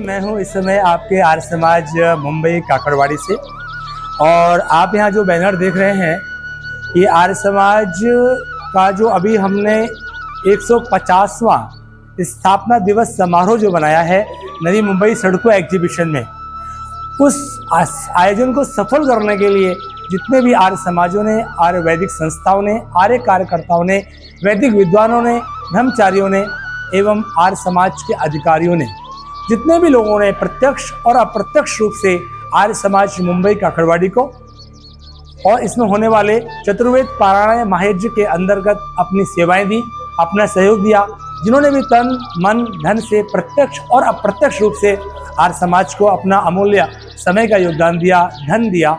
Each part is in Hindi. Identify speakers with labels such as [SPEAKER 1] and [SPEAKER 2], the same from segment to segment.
[SPEAKER 1] मैं हूं इस समय आपके आर्य समाज मुंबई काकड़वाड़ी से। और आप यहां जो बैनर देख रहे हैं ये आर्य समाज का जो अभी हमने 150वां स्थापना दिवस समारोह जो बनाया है नई मुंबई सड़कों एग्जीबिशन में, उस आयोजन को सफल करने के लिए जितने भी आर्य समाजों ने, आर्य वैदिक संस्थाओं ने, आर्य कार्यकर्ताओं ने, वैदिक विद्वानों ने, ब्रह्मचारियों ने एवं आर्य समाज के अधिकारियों ने, जितने भी लोगों ने प्रत्यक्ष और अप्रत्यक्ष रूप से आर्य समाज मुंबई काकड़वाड़ी को और इसमें होने वाले चतुर्वेद पारायण महायज्ञ के अंतर्गत अपनी सेवाएं दी, अपना सहयोग दिया, जिन्होंने भी तन मन धन से प्रत्यक्ष और अप्रत्यक्ष रूप से आर्य समाज को अपना अमूल्य समय का योगदान दिया, धन दिया,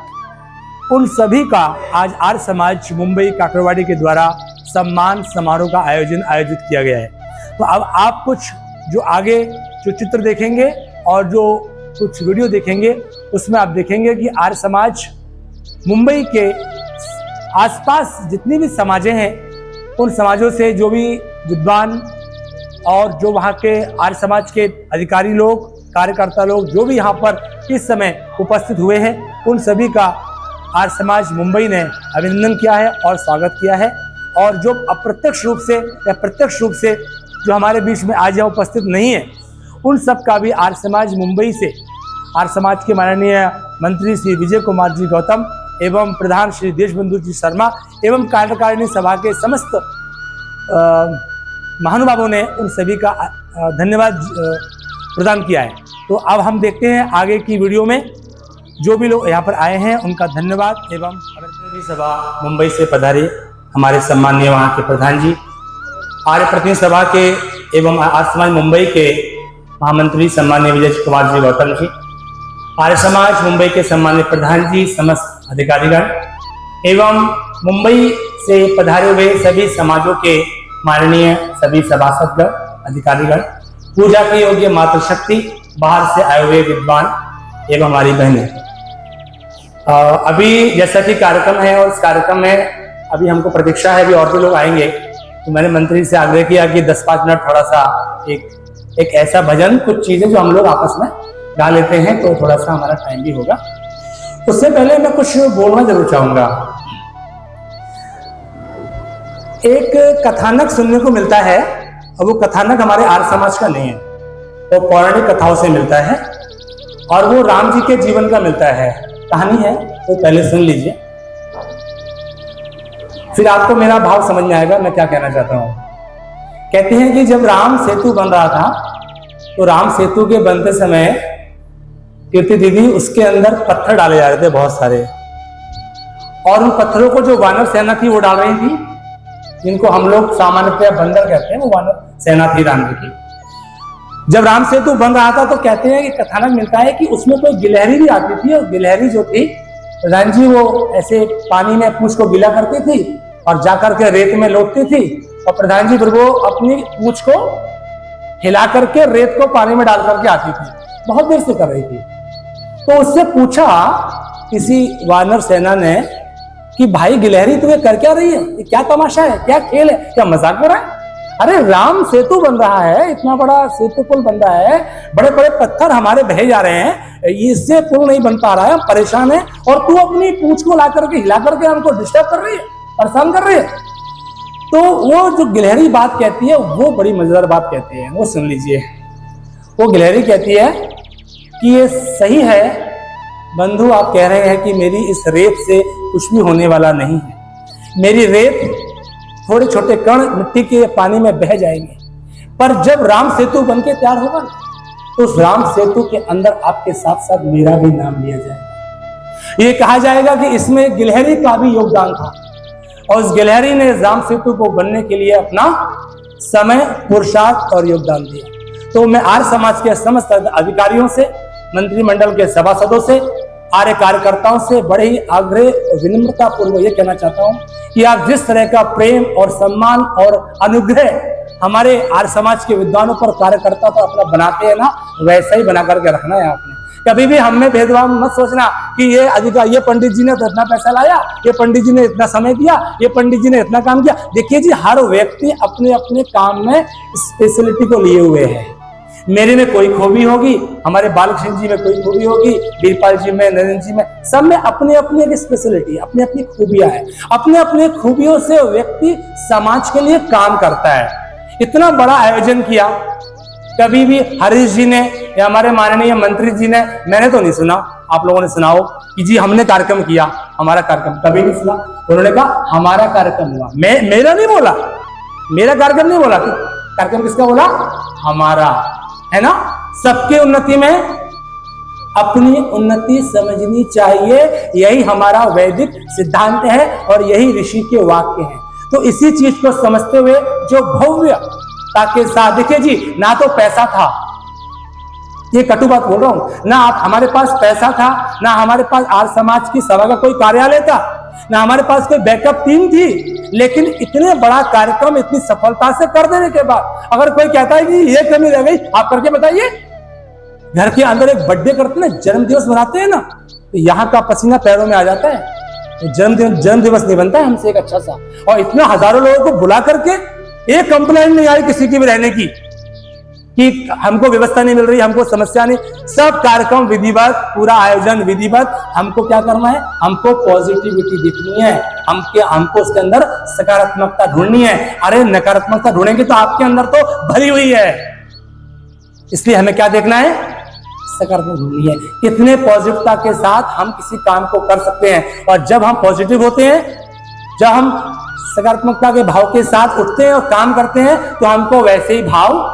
[SPEAKER 1] उन सभी का आज आर्य समाज मुंबई काकड़वाड़ी के द्वारा सम्मान समारोह का आयोजित किया गया है। तो अब आप कुछ जो आगे जो चित्र देखेंगे और जो कुछ वीडियो देखेंगे उसमें आप देखेंगे कि आर्य समाज मुंबई के आसपास जितनी भी समाजें हैं उन समाजों से जो भी विद्वान और जो वहाँ के आर्य समाज के अधिकारी लोग, कार्यकर्ता लोग जो भी यहाँ पर इस समय उपस्थित हुए हैं, उन सभी का आर्य समाज मुंबई ने अभिनंदन किया है और स्वागत किया है। और जो अप्रत्यक्ष रूप से या प्रत्यक्ष रूप से जो हमारे बीच में आज यहाँ उपस्थित नहीं है, उन सब का भी आर्य समाज मुंबई से आर्य समाज के माननीय मंत्री श्री विजय कुमार जी गौतम एवं प्रधान श्री देशबंधु जी शर्मा एवं कार्यकारिणी सभा के समस्त महानुभावों ने उन सभी का धन्यवाद प्रदान किया है। तो अब हम देखते हैं आगे की वीडियो में जो भी लोग यहाँ पर आए हैं उनका धन्यवाद एवं प्रतिनिधि सभा मुंबई से पधारे हमारे सम्माननीय वहाँ के प्रधान जी, आर्य प्रतिनिधि सभा के एवं आर्य समाज मुंबई के महामंत्री सम्माननीय विजय कुमार जी गौतम जी, आर्य समाज मुंबई के सम्माननीय प्रधान जी, समस्त अधिकारीगण एवं मुंबई से पधारे हुए सभी समाजों के माननीय सभी सभासदगण, अधिकारीगण, पूजा के योग्य मातृशक्ति, बाहर से आए हुए विद्वान एवं हमारी बहनें। अभी जैसा कि कार्यक्रम है और इस कार्यक्रम में अभी हमको प्रतीक्षा है, अभी और भी लोग आएंगे, तो मैंने मंत्री से आग्रह किया कि 10-5 मिनट थोड़ा सा एक ऐसा भजन, कुछ चीजें जो हम लोग आपस में गा लेते हैं तो थोड़ा सा हमारा टाइम भी होगा। उससे पहले मैं कुछ बोलना जरूर चाहूंगा। एक कथानक सुनने को मिलता है और वो कथानक हमारे आर्य समाज का नहीं है, वो पौराणिक कथाओं से मिलता है और वो राम जी के जीवन का मिलता है। कहानी है तो पहले सुन लीजिए, फिर आपको मेरा भाव समझ में आएगा मैं क्या कहना चाहता हूं। कहते हैं कि जब राम सेतु बन रहा था तो राम सेतु के बनते समय कीर्ति दीदी उसके अंदर पत्थर डाले जा रहे थे बहुत सारे, और उन पत्थरों को जो वानर सेना थी वो डाल रही थी, जिनको हम लोग सामान्यतः बंदर कहते हैं, वो वानर सेना थी राम जी की। जब राम सेतु बन रहा था तो कहते हैं कि कथानक मिलता है कि उसमें कोई गिलहरी भी आती थी, और गिलहरी जो थी राम जी वो ऐसे पानी में पूंछ को गिला करती थी और जाकर के रेत में लौटती थी, और प्रधान जी फिर वो अपनी पूंछ को हिला करके रेत को पानी में डाल करके आती थी, बहुत देर से कर रही थी। तो उससे पूछा किसी वानर सेना ने कि भाई गिलहरी तुम्हें कर क्या रही है, ये क्या तमाशा है, क्या खेल है, क्या मजाक हो रहा है? अरे राम सेतु बन रहा है, इतना बड़ा सेतु पुल बन रहा है, बड़े बड़े पत्थर हमारे बहे जा रहे हैं, इससे पुल नहीं बन पा रहा है, हम परेशान है, और तू अपनी पूंछ को ला करके हिला करके हमको डिस्टर्ब कर रही है, परेशान कर रही है। तो वो जो गिलहरी बात कहती है वो बड़ी मजेदार बात कहती है, वो सुन लीजिए। वो गिलहरी कहती है कि ये सही है बंधु, आप कह रहे हैं कि मेरी इस रेत से कुछ भी होने वाला नहीं है, मेरी रेत थोड़े छोटे कण मिट्टी के पानी में बह जाएंगे, पर जब राम सेतु बनके तैयार होगा तो उस राम सेतु के अंदर आपके साथ साथ मेरा भी नाम लिया जाएगा। ये कहा जाएगा कि इसमें गिलहरी का भी योगदान था, और उस गिलहरी ने राम सेतु को बनने के लिए अपना समय, पुरुषार्थ और योगदान दिया। तो मैं आर्य समाज के समस्त अधिकारियों से, मंत्रिमंडल के सभासदों से, आर्य कार्यकर्ताओं से बड़े ही आग्रह और विनम्रता पूर्वक ये कहना चाहता हूं कि आप जिस तरह का प्रेम और सम्मान और अनुग्रह हमारे आर्य समाज के विद्वानों पर, कार्यकर्ता पर अपना बनाते हैं ना, वैसा ही बना करके रखना है आपने। कभी भी हम में भेदभाव मत सोचना कि ये पंडित जी ने तो इतना पैसा लाया, ये पंडित जी ने इतना समय दिया, ये पंडित जी ने इतना काम किया। देखिए जी, हर व्यक्ति अपने अपने काम में स्पेशलिटी को लिए हुए है। मेरे में कोई खूबी होगी, हमारे बालकृष्ण जी में कोई खूबी होगी, वीरपाल जी में, नरेंद्र जी में, सब में अपनी अपनी एक स्पेशलिटी, अपनी अपनी खूबियां हैं। अपने अपने खूबियों से व्यक्ति समाज के लिए काम करता है। इतना बड़ा आयोजन किया, कभी भी हरीश जी ने या हमारे माननीय मंत्री जी ने, मैंने तो नहीं सुना, आप लोगों ने सुनाओ कि जी हमने कार्यक्रम किया, हमारा कार्यक्रम, कभी नहीं सुना। उन्होंने कहा हमारा कार्यक्रम हुआ, मेरा नहीं बोला, मेरा कार्यक्रम नहीं बोला, कार्यक्रम किसका बोला? हमारा, है ना। सबकी उन्नति में अपनी उन्नति समझनी चाहिए, यही हमारा वैदिक सिद्धांत है और यही ऋषि के वाक्य हैं। तो इसी चीज को समझते हुए जो भव्य ताकि साथ, देखिए जी, ना तो पैसा था, ये कटु बात बोल रहा हूं, ना आप हमारे पास पैसा था, ना हमारे पास आर्य समाज की सभा का कोई कार्यालय था, ना हमारे पास कोई बैकअप टीम थी, लेकिन इतने बड़ा कार्यक्रम इतनी सफलता से कर देने के बाद अगर कोई कहता है कि ये कमी रह गई, आप करके बताइए। घर के अंदर एक बर्थडे करते हैं ना, जन्म दिवस मनाते हैं ना, तो यहाँ का पसीना पैरों में आ जाता है, तो जन्म दिवस नहीं बनता है हमसे एक अच्छा सा। और इतना हजारों लोगों को बुला करके एक कंप्लेंट नहीं आई किसी की भी रहने की कि हमको व्यवस्था नहीं मिल रही, हमको समस्या नहीं, सब कार्यक्रम विधिवत, पूरा आयोजन विधिवत। हमको क्या करना है? हमको पॉजिटिविटी दिखनी है, हमको उसके अंदर सकारात्मकता ढूंढनी है। अरे नकारात्मकता ढूंढेंगे तो आपके अंदर तो भरी हुई है, इसलिए हमें क्या देखना है? सकारात्मक ढूंढनी है, कितने पॉजिटिवता के साथ हम किसी काम को कर सकते हैं। और जब हम पॉजिटिव होते हैं, जब हम सकारात्मकता के भाव के साथ उठते हैं और काम करते हैं, तो हमको वैसे ही भाव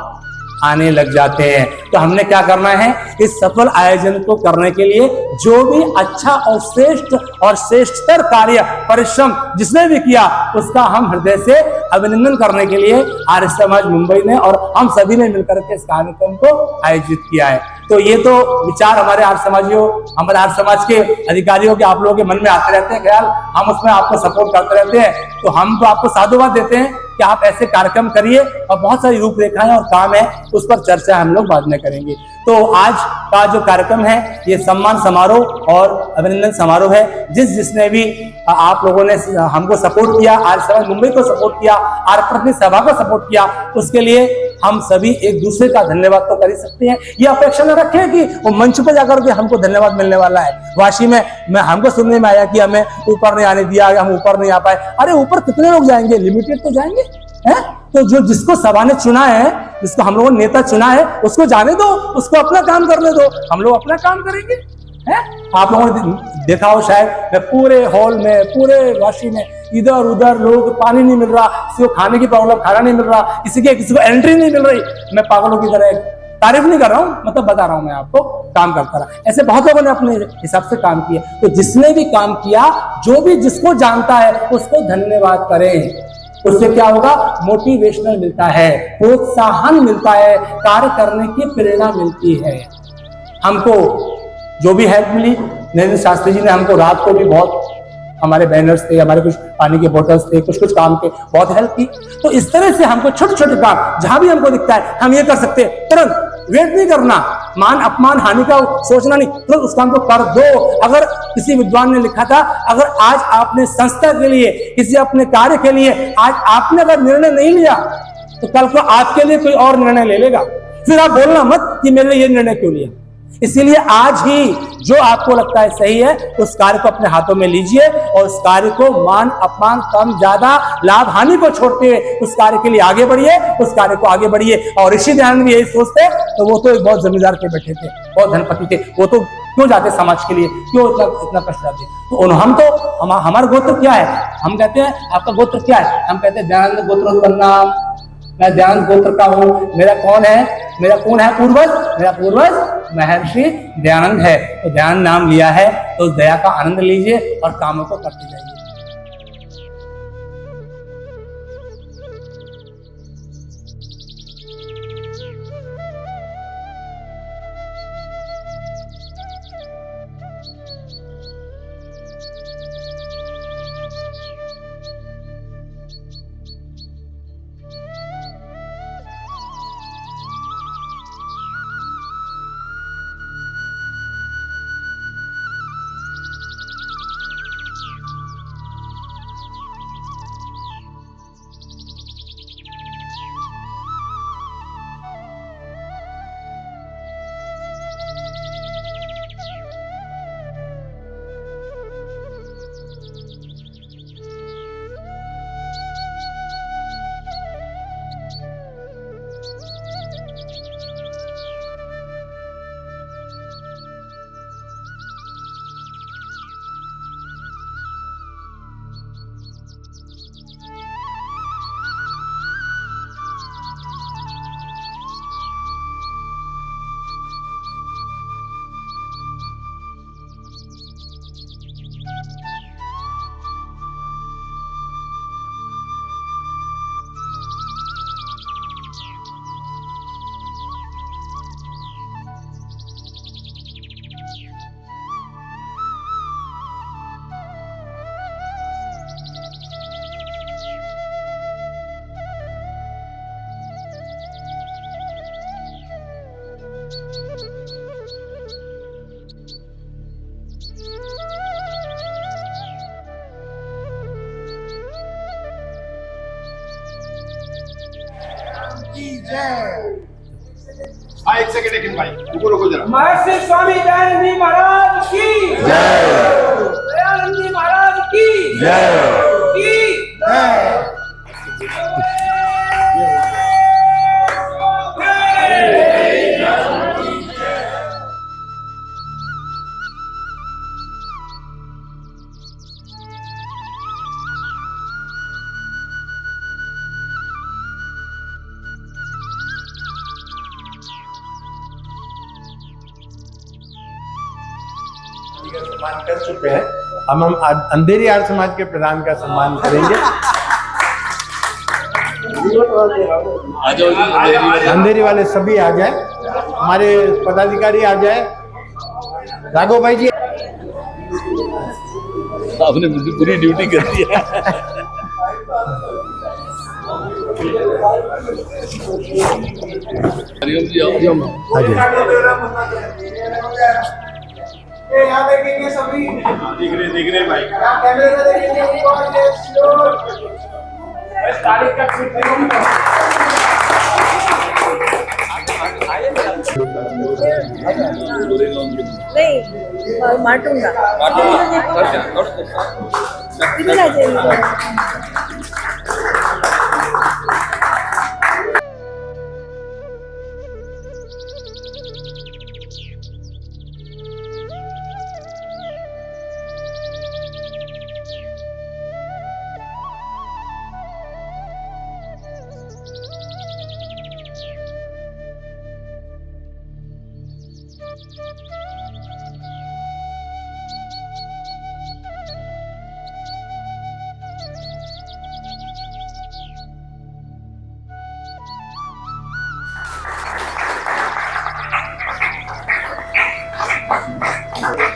[SPEAKER 1] आने लग जाते हैं। तो हमने क्या करना है? इस सफल आयोजन को करने के लिए जो भी अच्छा और श्रेष्ठतर कार्य परिश्रम जिसने भी किया, उसका हम हृदय से अभिनंदन करने के लिए आर्य समाज मुंबई ने और हम सभी ने मिलकर के इस कार्यक्रम को आयोजित किया है। तो ये तो विचार हमारे आर्य समाजियों, हमारे आर्य समाज के अधिकारियों के, आप लोगों के मन में आते रहते हैं ख्याल, हम उसमें आपको सपोर्ट करते रहते हैं। तो हम तो आपको साधुवाद देते हैं कि आप ऐसे कार्यक्रम करिए, और बहुत सारी रूपरेखाएं और काम है, उस पर चर्चा हम लोग बाद में करेंगे। तो आज का जो कार्यक्रम है, ये सम्मान समारोह और अभिनंदन समारोह है। जिसने भी आप लोगों ने हमको सपोर्ट किया, आर्य समाज मुंबई को सपोर्ट किया, आर्य प्रतिनिधि सभा को सपोर्ट किया, उसके लिए हम सभी एक दूसरे का धन्यवाद तो कर ही सकते हैं। ये अपेक्षा न रखें कि वो मंच पर जाकर के हमको धन्यवाद मिलने वाला है। वाशी में हमको सुनने में आया कि हमें ऊपर नहीं आने दिया, हम ऊपर नहीं आ पाए। अरे ऊपर कितने लोग जाएंगे? लिमिटेड तो जाएंगे, है? तो जो जिसको सभा ने चुना है, जिसको हम लोगों ने नेता चुना है, उसको जाने दो, उसको अपना काम करने दो, हम लोग अपना काम करेंगे, है? आप लोगों ने देखा हो शायद, मैं पूरे हॉल में, पूरे वाशी में इधर उधर लोग, पानी नहीं मिल रहा, किसी को खाने की प्रॉब्लम, खाना नहीं मिल रहा, किसी को एंट्री नहीं मिल रही। मैं पागलों की तरह तारीफ नहीं कर रहा हूं, मतलब बता रहा हूं मैं आपको, काम करता रहा। ऐसे बहुत लोगों ने अपने हिसाब से काम किया। तो जिसने भी काम किया, जो भी जिसको जानता है, उसको धन्यवाद करें। उससे क्या होगा? मोटिवेशनल मिलता है, प्रोत्साहन मिलता है, कार्य करने की प्रेरणा मिलती है। हमको जो भी हेल्प मिली, नरेंद्र शास्त्री जी ने हमको रात को भी बहुत, हमारे बैनर्स थे, हमारे कुछ पानी के बोतल्स थे, कुछ काम के बहुत हेल्प की। तो इस तरह से हमको छोटे छोटे काम जहां भी हमको दिखता है हम ये कर सकते हैं, तुरंत वेट नहीं करना, मान अपमान हानि का सोचना नहीं, तुरंत उस काम को कर दो। अगर किसी विद्वान ने लिखा था, अगर आज आपने संस्था के लिए, किसी अपने कार्य के लिए आज आपने अगर निर्णय नहीं लिया, तो कल को आपके लिए कोई और निर्णय ले लेगा। फिर आप बोलना मत कि मैंने ये निर्णय क्यों लिया। इसीलिए आज ही जो आपको लगता है सही है, उस कार्य को अपने हाथों में लीजिए और उस कार्य को मान अपमान कम ज्यादा लाभ हानि को छोड़ते हुए उस कार्य के लिए आगे बढ़िए, उस कार्य को आगे बढ़िए। और ऋषि दयानंद भी यही सोचते, तो वो तो एक बहुत जमींदार के बैठे थे, बहुत धनपति थे, वो तो क्यों जाते समाज के लिए, क्यों इतना कष्ट जाते? तो हम तो हमारा गोत्र क्या है? हम कहते हैं आपका गोत्र क्या है? हम कहते हैं दयानंद गोत्रोत्पन्नाम, मैं दयानंद गोत्र का हूं। मेरा कौन है? मेरा कौन है पूर्वज? मेरा पूर्वज महर्षि दयानंद है। तो दयानंद नाम लिया है, तो उस दया का आनंद लीजिए और कामों को करते जाइए।
[SPEAKER 2] हाँ एक सेकंड भाई रुको रुको जरा।
[SPEAKER 3] महर्षि स्वामी दयानंद जी महाराज की
[SPEAKER 4] जय
[SPEAKER 3] दयानंद जी महाराज की
[SPEAKER 4] जय सम्मान कर चुके हैं। हम अंधेरी आर्य समाज के प्रधान का सम्मान करेंगे। अंधेरी वाले सभी आ जाए, हमारे पदाधिकारी आ जाए। राघव भाई जी
[SPEAKER 5] आपने पूरी ड्यूटी कर दी है। हरिओम जी आओ जाओ।
[SPEAKER 4] हाँ जी
[SPEAKER 3] यहाँ देखेंगे सभी
[SPEAKER 2] दिख रहे भाई।
[SPEAKER 3] कैमरे में देखेंगे तारीख का
[SPEAKER 6] नहीं माटूंगा इधर आ जाइए।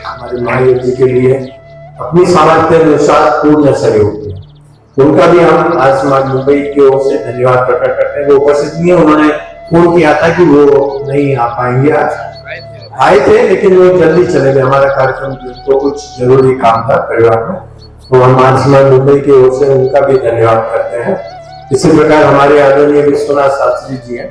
[SPEAKER 4] हमारे महायोगी के लिए अपनी सामर्थ्य अनुसार पूर्ण सहयोग किया। उनका भी हम आज समाज मुंबई की ओर से धन्यवाद प्रकट करते हैं। वो उपस्थित नहीं है, उन्होंने फोन किया था कि वो नहीं आ पाएंगे। आज आए थे लेकिन वो जल्दी चले गए। हमारा कार्यक्रम तो कुछ जरूरी काम था परिवार में, तो हम आज समाज मुंबई की ओर से उनका भी धन्यवाद करते हैं। इसी प्रकार हमारे आदरणीय विश्वनाथ शास्त्री जी हैं,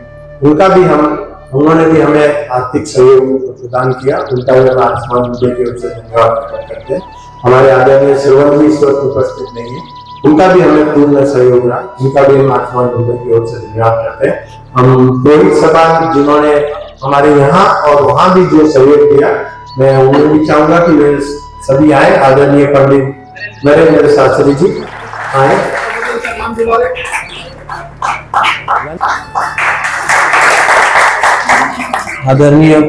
[SPEAKER 4] उन्होंने भी हमें आर्थिक सहयोग प्रदान किया। उनका भी हम आज समाज मुंबई की ओर से धन्यवाद प्रकट करते हैं। हमारे आदरणीय श्रवण जी इस वक्त उपस्थित नहीं है, उनका भी हमें पूर्ण सहयोग रहा। उनका भी हम आज समाज मुंबई की ओर से धन्यवाद करते हैं। हम रोहित सभा जिन्होंने हमारे यहाँ और वहाँ भी जो सहयोग दिया, मैं उन्हें भी चाहूंगा कि वे सभी आए। आदरणीय पंडित नरेंद्र शास्त्री जी आए। आदरणीय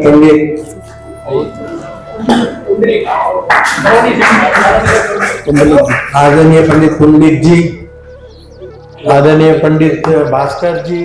[SPEAKER 4] पंडित पुंडलिक जी, आदरणीय पंडित भास्कर जी,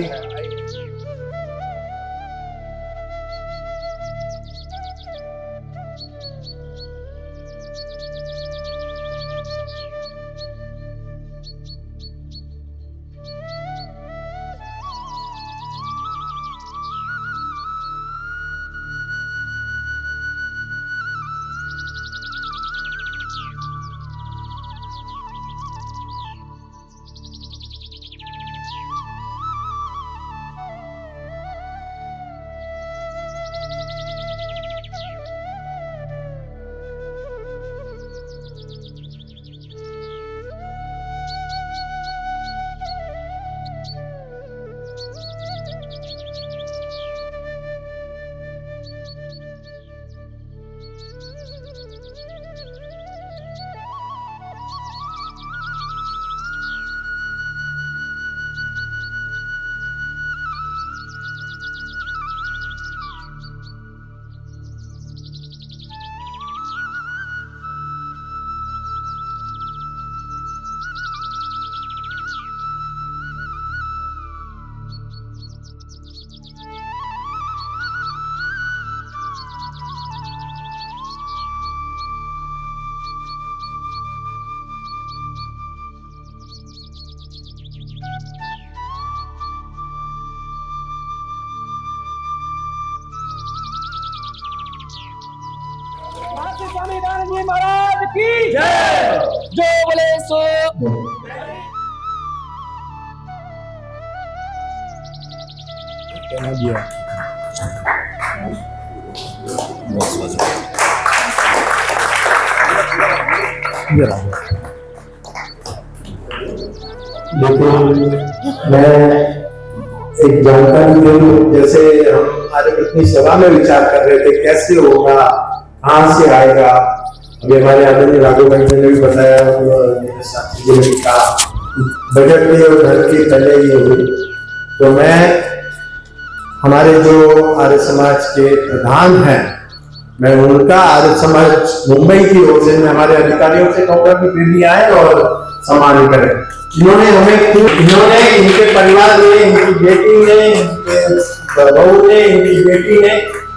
[SPEAKER 3] स्वामी दानंद जी महाराज की
[SPEAKER 5] जय जो बोले सो
[SPEAKER 4] लेकिन मैं एक जानकारी दे दूं, जैसे हम आज अपनी सभा में विचार कर रहे थे कैसे होगा, कहाँ से आएगा। अभी हमारे आदरणीय राघव भाई ने भी बताया, मेरे साथी जी ने कहा बजट में और घर के पहले ये हुई। तो मैं हमारे जो आर्य समाज के प्रधान हैं, मैं उनका आर्य समाज मुंबई की ओर से मैं हमारे अधिकारियों से कहूँगा कि दिल्ली आए और सम्मान करें। इन्होंने इनके परिवार ने, इनकी बेटी ने, इनके बहू ने, इनकी बेटी ने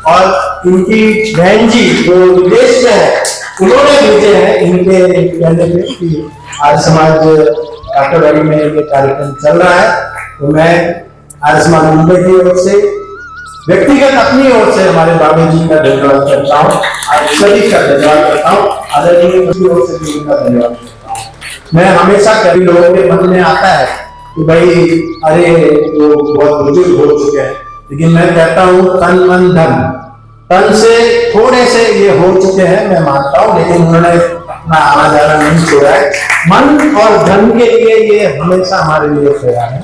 [SPEAKER 4] और इनकी बहन जी जो विदेश में है, उन्होंने भेजे हैं इनके कहने पे कि आर्य समाज काकड़बाड़ी में ये कार्यक्रम चल रहा है। तो मैं आर्य समाज मुंबई की ओर से, व्यक्तिगत अपनी ओर से हमारे बाबू जी का धन्यवाद करता हूँ, आज सभी का धन्यवाद करता हूँ, आदरणीय की ओर से भी उनका धन्यवाद करता हूँ। मैं हमेशा कभी लोगों के मन में आता है कि भाई अरे वो बहुत बुजुर्ग हो चुके हैं, लेकिन मैं कहता हूँ तन मन धन, तन से थोड़े से ये हो चुके हैं मैं मानता हूँ, लेकिन उन्होंने अपना आना जाना नहीं छोड़ा है। मन और धन के लिए ये हमेशा हमारे लिए तैयार है,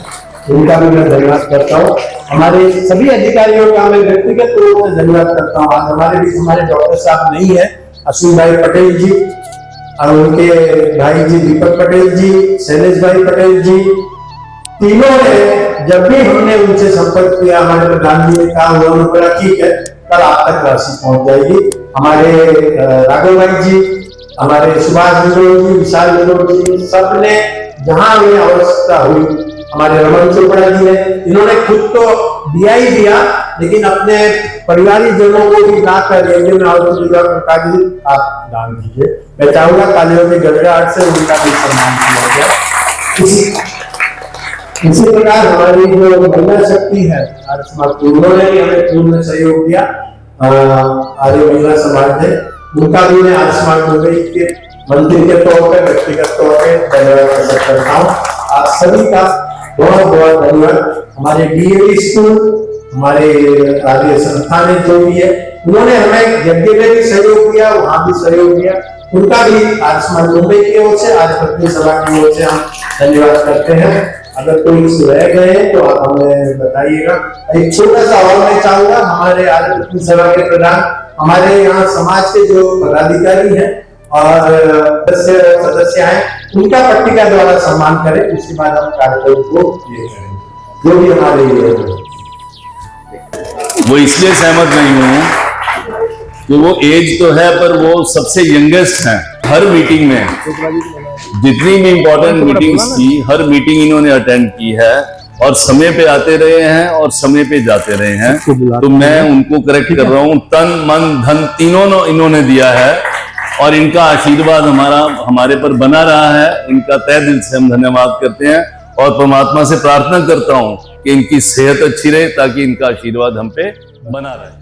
[SPEAKER 4] उनका भी मैं धन्यवाद करता हूँ। हमारे सभी अधिकारियों का मैं व्यक्तिगत रूप से धन्यवाद करता हूँ। आज हमारे बीच हमारे डॉक्टर साहब नहीं है, अश्विन भाई पटेल जी और उनके भाई जी दीपक पटेल जी, शैलेश भाई पटेल जी, तीनों ने जब भी हमने उनसे संपर्क किया, हमारे प्रधान जी ने कहा उन्होंने बोला ठीक है कल आप तक राशि पहुंच जाएगी। हमारे राघव भाई जी, हमारे सुभाष विनोद जी, विशाल विनोद जी, सबने जहां भी आवश्यकता हुई, हमारे रमन चोपड़ा जी ने, इन्होंने खुद तो दिया ही दिया, लेकिन अपने परिवारिक जनों को भी लाकर आप दान दीजिए। मैं चाहूंगा तालियों के गड़गड़ाहट से उनका भी सम्मान किया जाए। इसी प्रकार हमारी जो महिला शक्ति है आर्य समाज, उन्होंने भी हमें पूर्ण सहयोग दिया। आर्य महिला समाज है, उनका भी मैं आर्य समाज मुंबई के मंत्री के तौर पर, व्यक्तिगत तौर पर धन्यवाद करता हूँ। आप सभी का बहुत बहुत धन्यवाद। हमारे डीएवी स्कूल, हमारे आर्य संस्थान जो भी है, उन्होंने हमें यज्ञ में भी सहयोग दिया, वहां भी सहयोग दिया, उनका भी आर्य समाज मुंबई की ओर से, आर्य पत्नी सभा की ओर से हम धन्यवाद करते हैं। अगर कोई रह गए तो आप हमें बताइएगा। एक छोटा सा और मैं चाहूंगा, हमारे आर्य पत्नी सभा के प्रधान, हमारे यहाँ समाज के जो पदाधिकारी हैं और सदस्य हैं, उनका पट्टिका द्वारा सम्मान करें, उसके बाद हम कार्यक्रम को ये करेंगे जो भी हमारे लिए।
[SPEAKER 5] वो इसलिए सहमत नहीं हूँ कि वो एज तो है पर वो सबसे यंगेस्ट हैं। हर मीटिंग में जितनी भी इंपॉर्टेंट मीटिंग्स थी, हर मीटिंग इन्होंने अटेंड की है और समय पे आते रहे हैं और समय पे जाते रहे हैं। तो मैं उनको करेक्ट कर रहा हूँ, तन मन धन तीनों इन्होंने दिया है और इनका आशीर्वाद हमारे पर बना रहा है। इनका तहे दिल से हम धन्यवाद करते हैं और परमात्मा से प्रार्थना करता हूँ कि इनकी सेहत अच्छी रहे ताकि इनका आशीर्वाद हम पे बना रहे।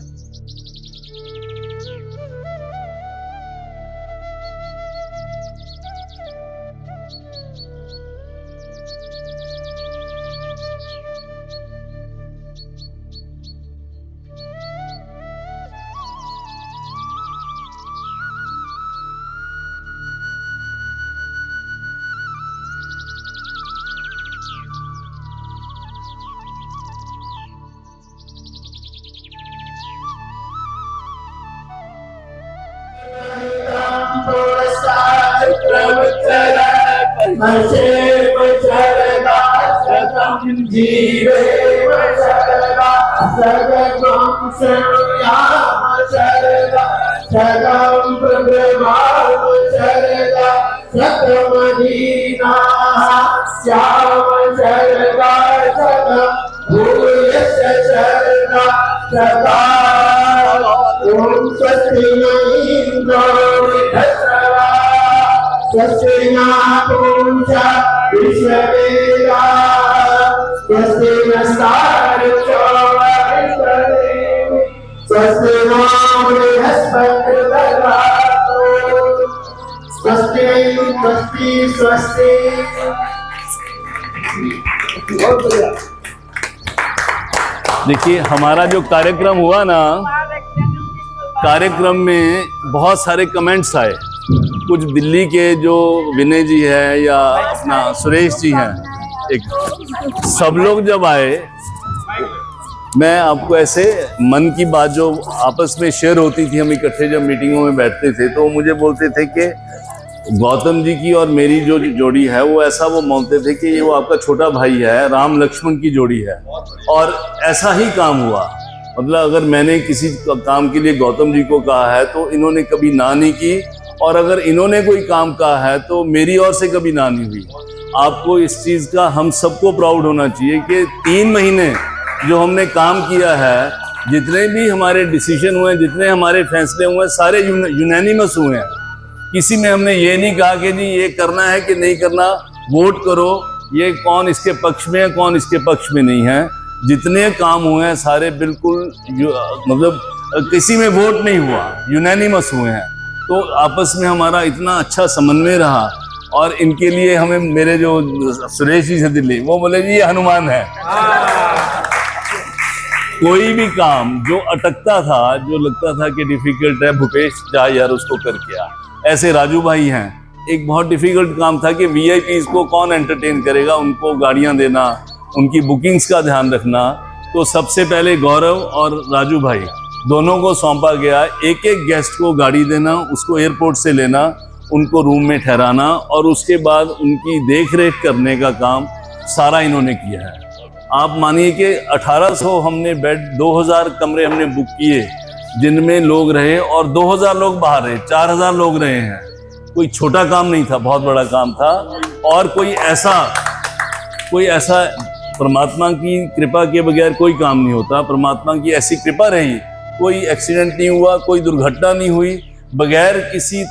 [SPEAKER 4] स्वस्ति स्वस्ति।
[SPEAKER 5] देखिए हमारा जो कार्यक्रम हुआ ना, कार्यक्रम में बहुत सारे कमेंट्स आए। कुछ दिल्ली के जो विनय जी है या अपना सुरेश जी हैं, एक सब लोग जब आए, मैं आपको ऐसे मन की बात जो आपस में शेयर होती थी, हम इकट्ठे जब मीटिंगों में बैठते थे, तो मुझे बोलते थे कि गौतम जी की और मेरी जो जोड़ी है वो ऐसा वो मानते थे कि ये वो आपका छोटा भाई है, राम लक्ष्मण की जोड़ी है। और ऐसा ही काम हुआ। मतलब अगर मैंने किसी काम के लिए गौतम जी को कहा है तो इन्होंने कभी ना नहीं की, और अगर इन्होंने कोई काम कहा है तो मेरी ओर से कभी ना नहीं हुई। आपको इस चीज़ का हम सबको प्राउड होना चाहिए कि 3 महीने जो हमने काम किया है, जितने भी हमारे डिसीजन हुए, जितने हमारे फैसले हुए, सारे यूनैनिमस हुए हैं। किसी में हमने ये नहीं कहा कि जी ये करना है कि नहीं करना, वोट करो, ये कौन इसके पक्ष में है कौन इसके पक्ष में नहीं है। जितने काम हुए हैं सारे बिल्कुल मतलब किसी में वोट नहीं हुआ, यूनैनिमस हुए हैं। तो आपस में हमारा इतना अच्छा समन्वय रहा। और इनके लिए हमें मेरे जो सुरेश जी से दिल्ली, वो बोले जी ये हनुमान है। कोई भी काम जो अटकता था, जो लगता था कि डिफिकल्ट है, भूपेश जा यार उसको करके आ। ऐसे राजू भाई हैं, एक बहुत डिफिकल्ट काम था कि वीआईपीज को कौन एंटरटेन करेगा, उनको गाड़ियां देना, उनकी बुकिंग्स का ध्यान रखना। तो सबसे पहले गौरव और राजू भाई दोनों को सौंपा गया, एक एक गेस्ट को गाड़ी देना, उसको एयरपोर्ट से लेना, उनको रूम में ठहराना, और उसके बाद उनकी देख रेख करने का काम सारा इन्होंने किया है। आप मानिए कि 1800 हमने बेड, 2000 कमरे हमने बुक किए जिनमें लोग रहे, और 2000 लोग बाहर रहे, 4000 लोग रहे हैं। कोई छोटा काम नहीं था, बहुत बड़ा काम था। और कोई ऐसा परमात्मा की कृपा के बगैर कोई काम नहीं होता। परमात्मा की ऐसी कृपा रही, कोई एक्सीडेंट नहीं हुआ, कोई दुर्घटना नहीं हुई, बगैर किसी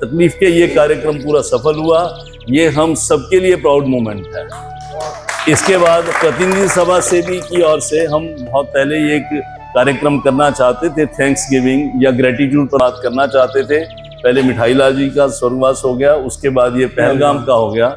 [SPEAKER 5] तकलीफ के ये कार्यक्रम पूरा सफल हुआ। ये हम सबके लिए प्राउड मोमेंट है। इसके बाद प्रतिनिधि सभा से भी की ओर से हम बहुत पहले ये एक कार्यक्रम करना चाहते थे, थैंक्स गिविंग या ग्रेटिट्यूड पर बात करना चाहते थे। पहले मिठाई लाल जी का स्वर्गवास हो गया, उसके बाद ये पहलगाम का हो गया,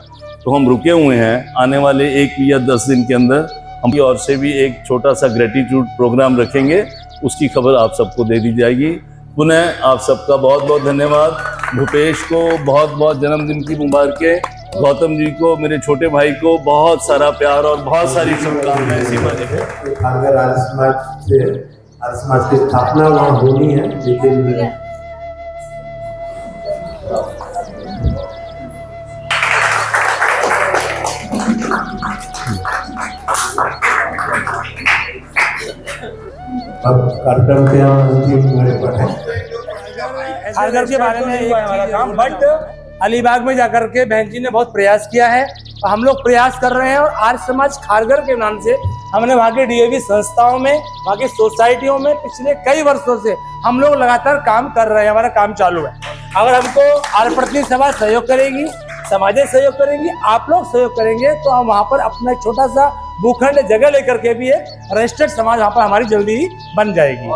[SPEAKER 5] तो हम रुके हुए हैं। आने वाले 1 या 10 दिन के अंदर हम की ओर से भी एक छोटा सा ग्रेटिट्यूड प्रोग्राम रखेंगे, उसकी खबर आप सबको दे दी जाएगी। पुनः आप सबका बहुत बहुत धन्यवाद। भूपेश को बहुत बहुत जन्मदिन की मुबारकें। गौतम जी को, मेरे छोटे भाई को बहुत सारा प्यार और बहुत सारी शुभकामनाएं।
[SPEAKER 4] अगर आर्य समाज की स्थापना वहाँ होनी है, लेकिन अब कार्यक्रम के
[SPEAKER 1] खारघर के बारे में एक हमारा काम, बट अलीबाग में जाकर के बहन जी ने बहुत प्रयास किया है, और हम लोग प्रयास कर रहे हैं। और आर्य समाज खारघर के नाम से हमने वहाँ के डीएवी संस्थाओं में, वहाँ की सोसाइटियों में पिछले कई वर्षों से हम लोग लगातार काम कर रहे हैं, हमारा काम चालू है। अगर हमको आर्य प्रतिनिधि सभा सहयोग करेगी, समाजें सहयोग करेंगी, आप लोग सहयोग करेंगे, तो हम वहाँ पर अपना एक छोटा सा भूखंड जगह लेकर के भी एक रजिस्टर्ड समाज वहाँ पर हमारी जल्दी ही बन जाएगी।